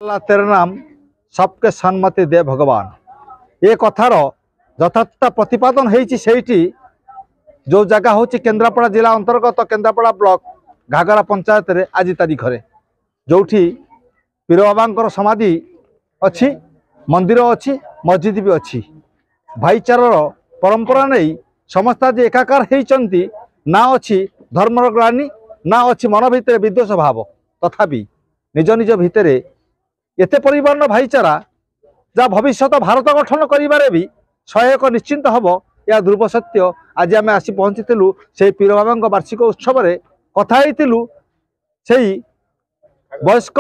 तेरे नाम सबके सन्मति दे भगवान ये कथार यथार्थ प्रतिपादन होती जो जगह हूँ केन्द्रापड़ा जिला अंतर्गत केन्द्रापड़ा ब्लॉक घागरा पंचायत रे आज तारीख में जो पीर बाबा समाधि अच्छी मंदिर अच्छी मस्जिद भी अच्छी भाईचारार परंपरा नहीं समस्त आज एकाकार होती ना अच्छी धर्मर ग्लानि ना अच्छी मन भितर विद्वेष भाव तथापि निज निज भितर एते परिमाण भाईचारा जहाँ भविष्य भारत गठन करिबारे भी सहायक निश्चिंत हम या ध्रुव सत्य। आज आम आसी पहुँचीलु से पीर बाबा वार्षिक उत्सव रे कथा से वयस्क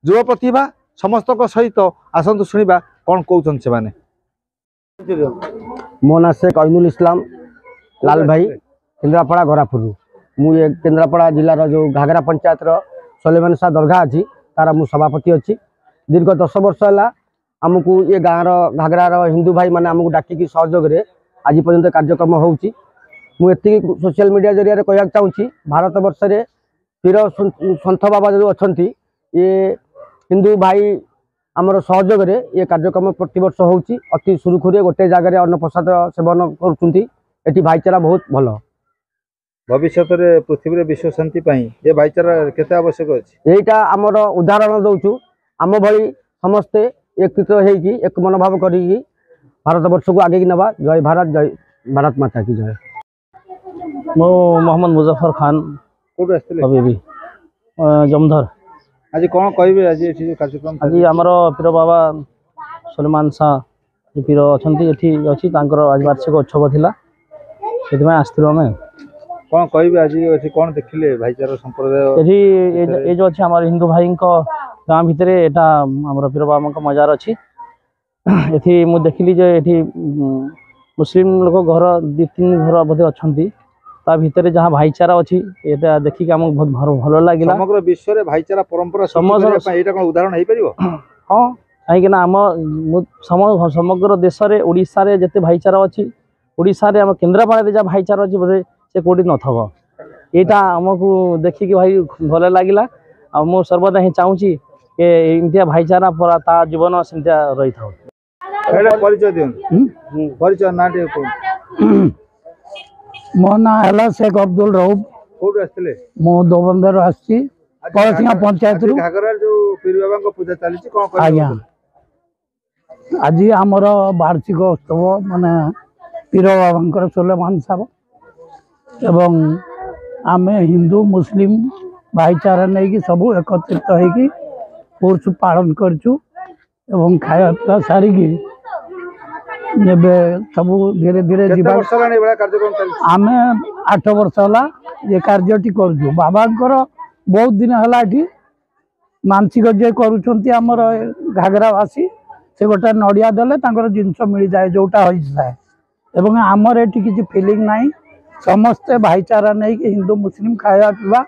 युवा प्रतिभा समस्त सहित आसतु शुणा कौन कहते से माने। मो ना से कईनुल इस्लाम लाल भाई केन्द्रापड़ा गरापुर मुझे केन्द्रापड़ा जिलार जो घागरा पंचायत सलेमान शाह दरगाह अच्छी तार मु सभापति अच्छी दीर्घ 10 वर्ष है आमको ये गाँव घागरार हिंदू भाई मैंने आमको डाकिकी सहयोग में आज पर्यंत कार्यक्रम होती मुझे सोशल मीडिया जरिया कहना चाहूँगी भारत वर्ष में पीर सन्थ बाबा जो अच्छा ये हिंदू भाई आमर सहयोग में ये कार्यक्रम प्रति वर्ष होती अति सुरुखुरी गोटे जगह अन्न प्रसाद सेवन कर भाईचारा बहुत भल भविष्य में पृथ्वी विश्व शांति ये भाईचारा केते आवश्यक अच्छी यहीटा आमर उदाहरण दौचु आम भली समस्ते एकत्रित होगी एक मनोभाव करी भारत वर्ष को आगे की नवा। जय भारत माता की जय। मो मोहम्मद मुजफ्फर खान अभी जमधर आज कौन कहे आज कार्यक्रम आज आमर पीर बाबा सलेमान शाह पीर अच्छा अच्छी आज वार्षिक उत्सव थिला से आसलु आम कौन कहे आज कौन देखिले भाईचारा संप्रदाय ये जो अच्छे आम हिंदू भाई गाँ भितर यहाँ आम पीर बाबा मजार अच्छी ये मुझे देखिली जे ये मुस्लिम लोक घर 2-3 घर बोधे अच्छा भितर जहाँ भाईचारा अच्छी ये देखिक आमको बहुत भल लगे समग्र विश्व में भाईचारा परंपरा उदाहरण हो पार। हाँ कहीं आम समग्र देश में ओडिशा रे जिते भाईचारा अच्छी ओडिशा रे आम केन्द्रापड़ा जहाँ भाईचारा अच्छी बोधे से कौटी नथब यहाँ आमको देखिक भाई भल लगे मु सर्वदा ही चाहूँगी कि भाईचारा पूरा ता जीवन सेमती रही था। परिचय ना मो ना है शेख अब्दुल रऊफ मो दोबंदर आसी कलसिंगा पंचायत पूजा चली आज्ञा आज आमर वार्षिक उत्सव माने पीर बाबा सलेमान साहब एवं आम हिंदू मुस्लिम भाईचारा नहीं सब एकत्रित होगी पुरुष पालन करचु एवं खाया पीवा सारिकी सब धीरे धीरे आम 8 वर्ष है ये कार्यटी करूँ बाबा बहुत दिन है मानसिक जे करमर घागरावासी से गोटे नड़िया देले जिनस मिल जाए जोटा होता है एवं आमर ये किसी फिलिंग ना समस्ते भाईचारा नहीं कि हिंदू मुस्लिम खाया पीवा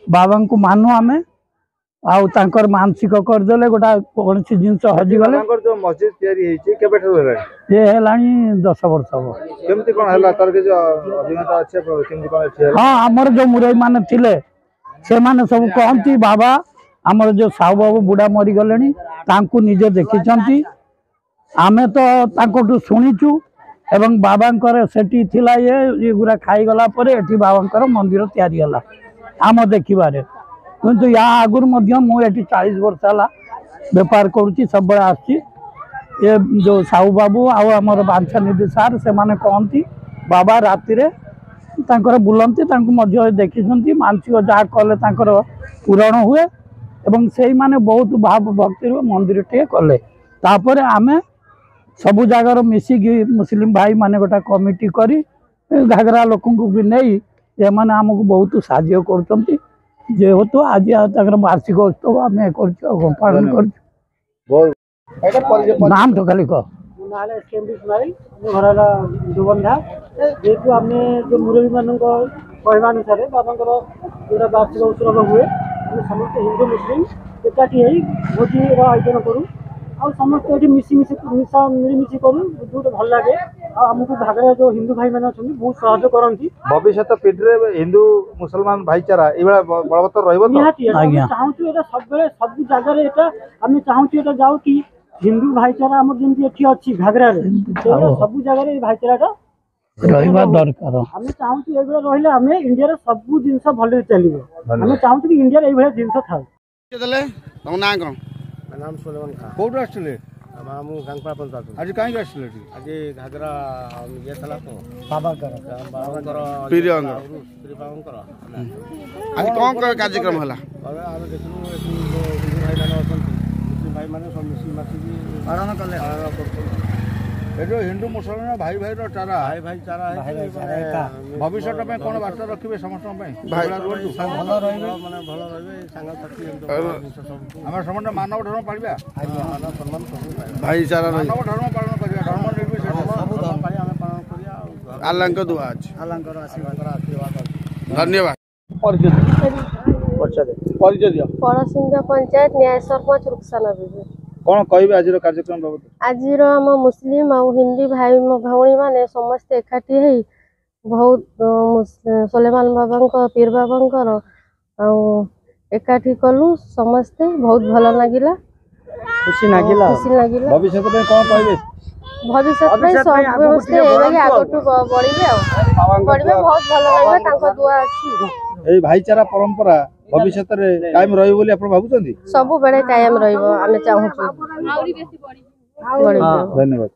बाबा को मानु आमे आउर मानसिक करदे गोटा कौन सी जिन हजिगले ये है 10 वर्ष हम हाँ आमर जो मुरई मान थिले से माने सब कहती बाबा आमर जो साहू बाबू बुढ़ा मरीगले निजे देखी आमे तो शुणीचु एवं बाबा सेठी थिला ये गुरा खाईगला बाबा मंदिर तैयारी है आम देखिबारे किंतु या आगुरी मुझे 40 वर्ष है बेपार करुच्ची सब आसी ये जो साहू बाबू आमर बांछा निधि सार से माने कहती बाबा राति बुलती देखी मानसिक जहाँ कले पूरण हुए एवं से माने बहुत भाव भक्ति मंदिर टे कले तापर आमे सबु जगार मिसिकी मुस्लिम भाई माने गोटा कमिटी करी घागरा लोक भी नहीं ये माने आमको बहुत साहाय्य कर जेहेतु आज वार्षिक उत्सव आम पालन कर नाम तो खाली कह घर दुबंधा जेहेतु आम जो मुरबी मान कहवानुसार बाबा जो वार्षिक उत्सव हुए समस्त हिंदू मुस्लिम एकाठी भोजी आयोजन करूँ आ समस्त ये मिलमिशी करूँ गोटे भल लगे आमको घागरा जो हिंदू भाई मैंने अच्छा बहुत सहयोग करती भविष्य पीढ़ी में हिंदू मुसलमान भाईचारा ये बलवत्तर रहिबो तो निहाती चाहूँ सब जगह एटा आम चाहूँ एटा जाऊ कि हिंदू भाईचारा आम जमी एटी अच्छी घागरा सब जगह भाईचारा ରହିବା ଦରକାର। आम चाहूँ रही आम इंडिया सब जिन भले चलो आम चाहूँ कि इंडिया ये जिन था तुम ना कौन नाम सोलेमान खां कोठु आसले ମୁଁ ଗାଙ୍ଗପଡ଼ା ପଞ୍ଚାୟତ आज कहीं आसले ଆଜି ଘାଗରା ଇଏ ଥିଲା ତ ବାବାଙ୍କର ପ୍ରିୟଙ୍କ ସ୍ତ୍ରୀ ବାବାଙ୍କର आज कौन कार्यक्रम है ଆମେ ଦେଖିଲୁ ଏଠି ଯୋଉ ହିନ୍ଦୁ ଭାଇମାନେ ଅଛନ୍ତି ମୁସଲିମ ଭାଇମାନେ ସବୁ ମିଶି ମାସିକି ପାଳନ କଲେ जो हिंदू मुसलमान भाई भाई चारा ଭାଇ ଭାଇ ଚାରା भविष्य में कौन बार्ता रखिए समस्त ଭଲ ରହିବେ ମାନେ ଭଲ ରହିବେ ସାଙ୍ଗସାଥି आम समस्त मानव धर्म पालिबा ସମ୍ମାନ ସବୁ ପାଇବେ भाईचारा मानव धर्म पालन करिया धर्म निर्विशेष ସବୁ ଧର୍ମ ପାଇଁ ଆମେ ପାଳନ କରିବା ଆଉ अल्लाह को दुआ आज ଆଲ୍ଲାହଙ୍କର ଆଶୀର୍ବାଦ ଅଛି धन्यवाद परिचय दियो पड़ोसिंग पंचायत न्याय सरपंच रुखसाना बीबी कौन कहबे आज कार्यक्रम बाबत आज आम मुस्लिम और हिंदी भाई भौणी मैंने समस्ते एकाठी है बहुत सोलेमान बाबा पीर बाबा एकाठी कलु समस्ते बहुत भल लगिला खुशी लगिला भविष्य में कौन कहबे भविष्य में समस्ते आगठू बढ़े बहुत भल लगे दुआ अच्छी भाईचारा परंपरा भविष्य में कायम रही बोली आप भावुं सब बेले कायम रही आम चाहूँ धन्यवाद।